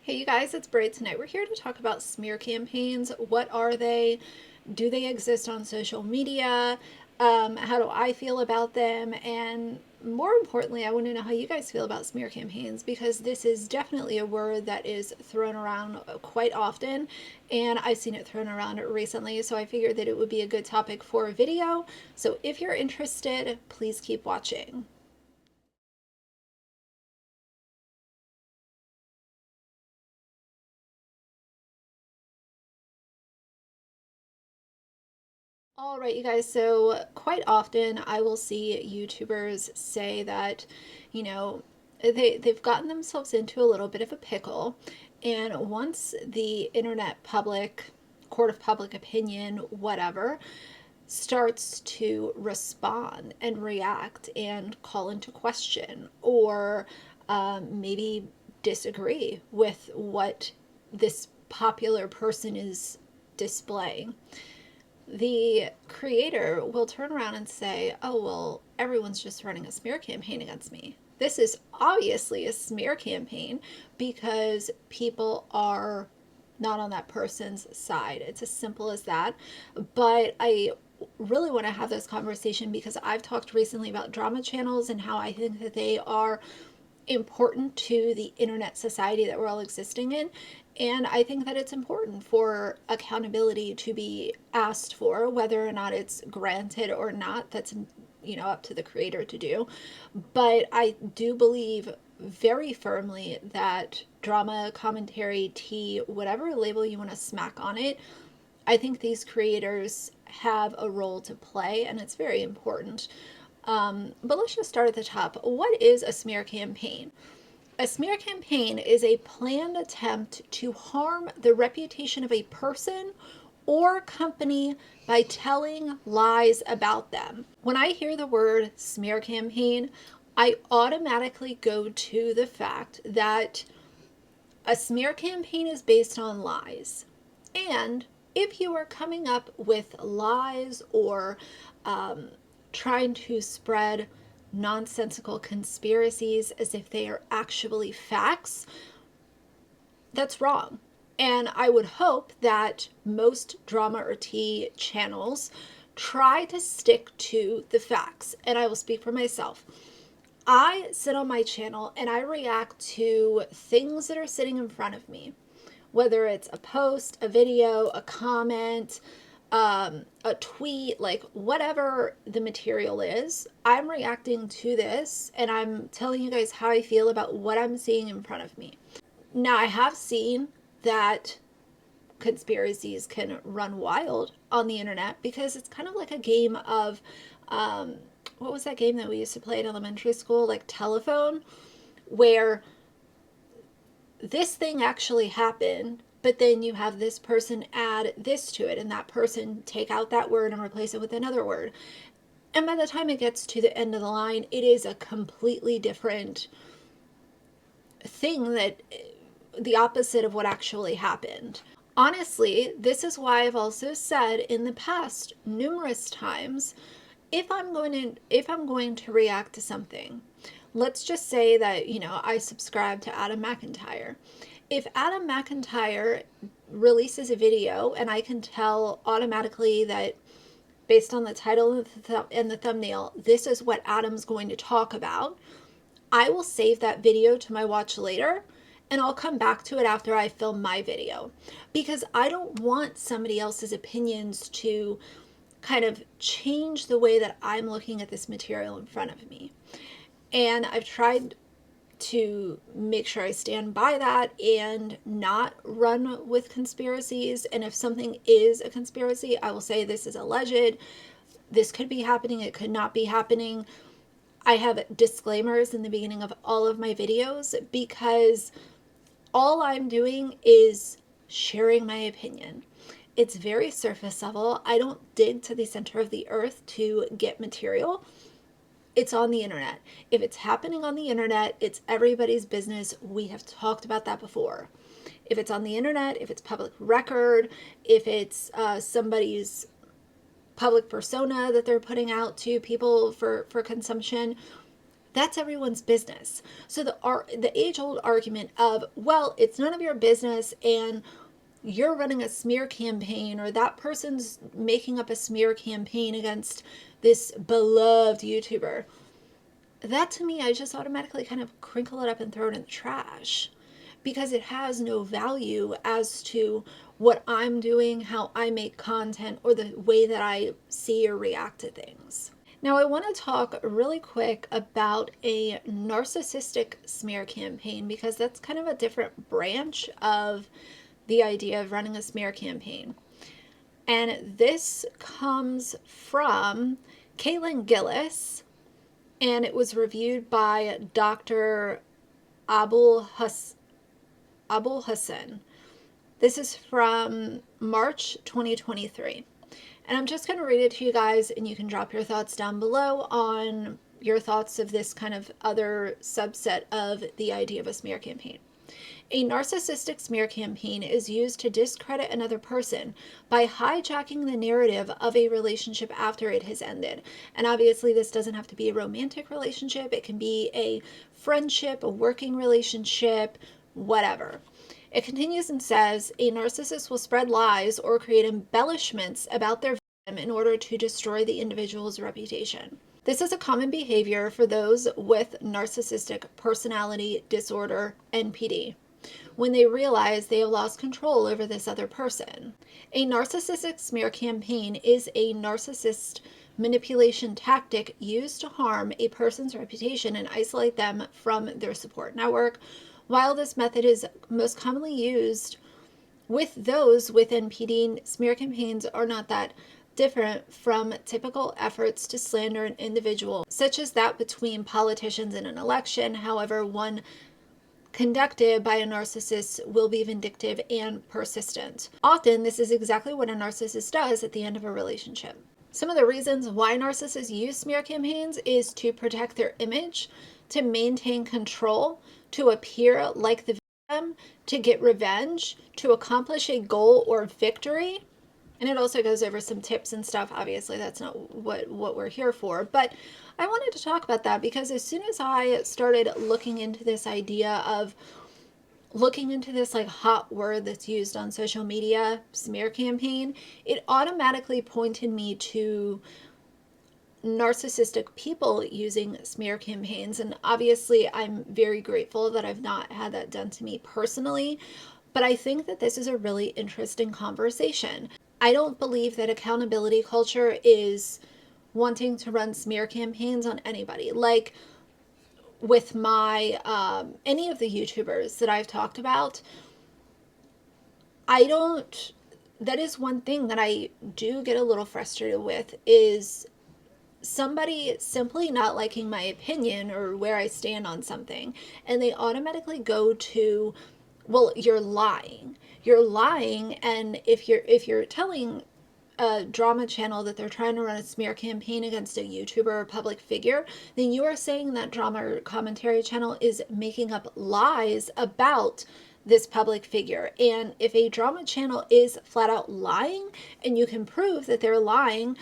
Hey you guys, it's Braid. Tonight we're here to talk about smear campaigns. What are they? Do they exist on social media? How do I feel about them? And more importantly, I want to know how you guys feel about smear campaigns, because this is definitely a word that is thrown around quite often, and I've seen it thrown around recently, so I figured that it would be a good topic for a video. So if you're interested, please keep watching. All right, you guys. So quite often I will see YouTubers say that, you know, they've gotten themselves into a little bit of a pickle, and once the internet public, court of public opinion, whatever, starts to respond and react and call into question, or maybe disagree with what this popular person is displaying, the creator will turn around and say, oh, well, everyone's just running a smear campaign against me. This is obviously a smear campaign because people are not on that person's side. It's as simple as that. But I really want to have this conversation because I've talked recently about drama channels and how I think that they are important to the internet society that we're all existing in. And I think that it's important for accountability to be asked for, whether or not it's granted or not. That's, up to the creator to do. But I do believe very firmly that drama, commentary, tea, whatever label you want to smack on it, I think these creators have a role to play, and it's very important. But let's just start at the top. What is a smear campaign? A smear campaign is a planned attempt to harm the reputation of a person or company by telling lies about them. When I hear the word smear campaign, I automatically go to the fact that a smear campaign is based on lies. And if you are coming up with lies or trying to spread nonsensical conspiracies as if they are actually facts, that's wrong. And I would hope that most drama or tea channels try to stick to the facts. And I will speak for myself. I sit on my channel and I react to things that are sitting in front of me, whether it's a post, a video, a comment, a tweet, like whatever the material is. I'm reacting to this and I'm telling you guys how I feel about what I'm seeing in front of me. Now, I have seen that conspiracies can run wild on the internet because it's kind of like a game of, what was that game that we used to play in elementary school? Like telephone, where this thing actually happened, but then you have this person add this to it and that person take out that word and replace it with another word. And by the time it gets to the end of the line, it is a completely different thing, that the opposite of what actually happened. Honestly, this is why I've also said in the past numerous times, if I'm going to react to something, let's just say that, I subscribe to Adam McIntyre. If Adam McIntyre releases a video and I can tell automatically that based on the title and the thumbnail, this is what Adam's going to talk about, I will save that video to my watch later and I'll come back to it after I film my video, because I don't want somebody else's opinions to kind of change the way that I'm looking at this material in front of me. And I've tried to make sure I stand by that and not run with conspiracies. And if something is a conspiracy, I will say this is alleged. This could be happening. It could not be happening. I have disclaimers in the beginning of all of my videos because all I'm doing is sharing my opinion. It's very surface level. I don't dig to the center of the earth to get material. It's on the internet. If it's happening on the internet, it's everybody's business. We have talked about that before. If it's on the internet, if it's public record, if it's somebody's public persona that they're putting out to people for consumption, That's everyone's business. So the age-old argument of, well, it's none of your business and you're running a smear campaign, or that person's making up a smear campaign against this beloved YouTuber. That to me, I just automatically kind of crinkle it up and throw it in the trash because it has no value as to what I'm doing, how I make content, or the way that I see or react to things. Now, I want to talk really quick about a narcissistic smear campaign because that's kind of a different branch of the idea of running a smear campaign. And this comes from Caitlin Gillis, and it was reviewed by Dr. Abul Hassan. This is from March 2023. And I'm just going to read it to you guys, and you can drop your thoughts down below on your thoughts of this kind of other subset of the idea of a smear campaign. A narcissistic smear campaign is used to discredit another person by hijacking the narrative of a relationship after it has ended. And obviously, this doesn't have to be a romantic relationship. It can be a friendship, a working relationship, whatever. It continues and says, a narcissist will spread lies or create embellishments about their victim in order to destroy the individual's reputation. This is a common behavior for those with narcissistic personality disorder, NPD, when they realize they have lost control over this other person. A narcissistic smear campaign is a narcissist manipulation tactic used to harm a person's reputation and isolate them from their support network. While this method is most commonly used with those with NPD, smear campaigns are not that different from typical efforts to slander an individual, such as that between politicians in an election. However, one conducted by a narcissist will be vindictive and persistent. Often, this is exactly what a narcissist does at the end of a relationship. Some of the reasons why narcissists use smear campaigns is to protect their image, to maintain control, to appear like the victim, to get revenge, to accomplish a goal or victory. And it also goes over some tips and stuff. Obviously, that's not what we're here for. But I wanted to talk about that because as soon as I started looking into this idea of looking into this like hot word that's used on social media, smear campaign, it automatically pointed me to narcissistic people using smear campaigns. And obviously, I'm very grateful that I've not had that done to me personally. But I think that this is a really interesting conversation. I don't believe that accountability culture is wanting to run smear campaigns on anybody. Like with my, any of the YouTubers that I've talked about, that is one thing that I do get a little frustrated with is somebody simply not liking my opinion or where I stand on something. And they automatically go to, well, you're lying. You're lying, and if you're telling a drama channel that they're trying to run a smear campaign against a YouTuber or public figure, then you are saying that drama or commentary channel is making up lies about this public figure. And if a drama channel is flat out lying and you can prove that they're lying,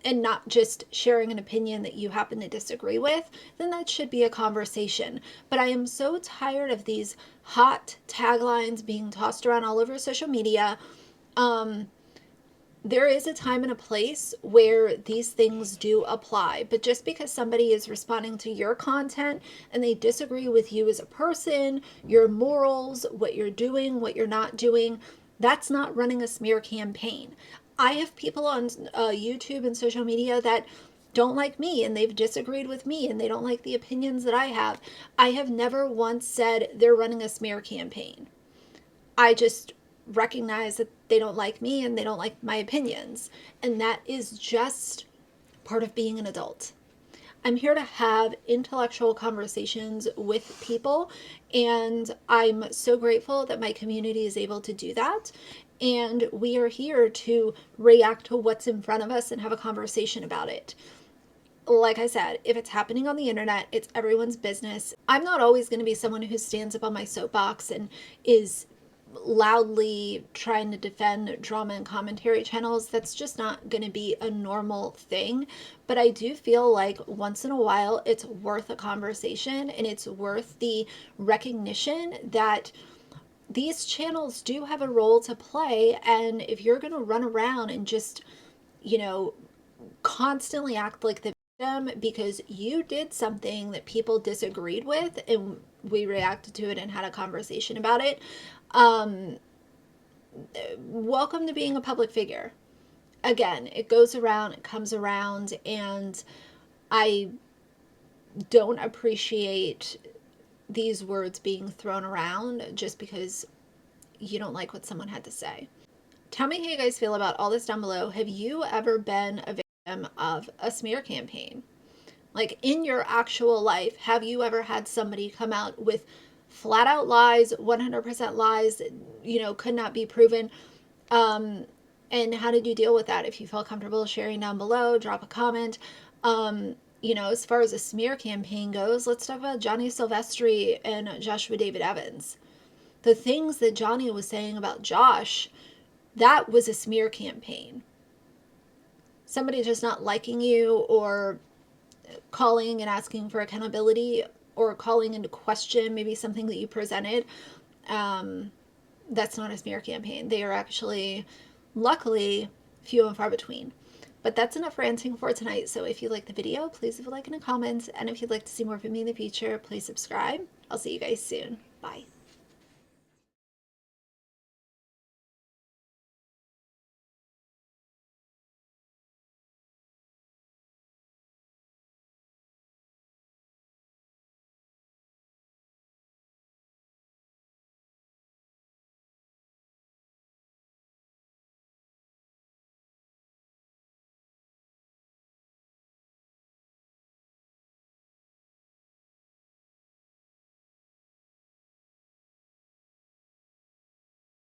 and not just sharing an opinion that you happen to disagree with, then that should be a conversation. But I am so tired of these hot taglines being tossed around all over social media. There is a time and a place where these things do apply, but just because somebody is responding to your content and they disagree with you as a person, your morals, what you're doing, what you're not doing, that's not running a smear campaign. I have people on YouTube and social media that don't like me and they've disagreed with me and they don't like the opinions that I have. I have never once said they're running a smear campaign. I just recognize that they don't like me and they don't like my opinions. And that is just part of being an adult. I'm here to have intellectual conversations with people, and I'm so grateful that my community is able to do that. And we are here to react to what's in front of us and have a conversation about it. Like I said, if it's happening on the internet, it's everyone's business. I'm not always going to be someone who stands up on my soapbox and is loudly trying to defend drama and commentary channels. That's just not going to be a normal thing. But I do feel like once in a while it's worth a conversation, and it's worth the recognition that these channels do have a role to play. And if you're going to run around and just, you know, constantly act like the victim because you did something that people disagreed with and we reacted to it and had a conversation about it, um, welcome to being a public figure. Again, it goes around, it comes around, and I don't appreciate these words being thrown around just because you don't like what someone had to say. Tell me how you guys feel about all this down below. Have you ever been a victim of a smear campaign? Like in your actual life, have you ever had somebody come out with flat out lies, 100% lies, you know, could not be proven? And how did you deal with that? If you felt comfortable sharing down below, drop a comment. You know, as far as a smear campaign goes, let's talk about Johnny Silvestri and Joshua David Evans. The things that Johnny was saying about Josh, that was a smear campaign. Somebody just not liking you or calling and asking for accountability or calling into question maybe something that you presented, that's not a smear campaign. They are actually, luckily, few and far between. But that's enough ranting for tonight. So if you like the video, please leave a like and a comment. And if you'd like to see more from me in the future, please subscribe. I'll see you guys soon. Bye.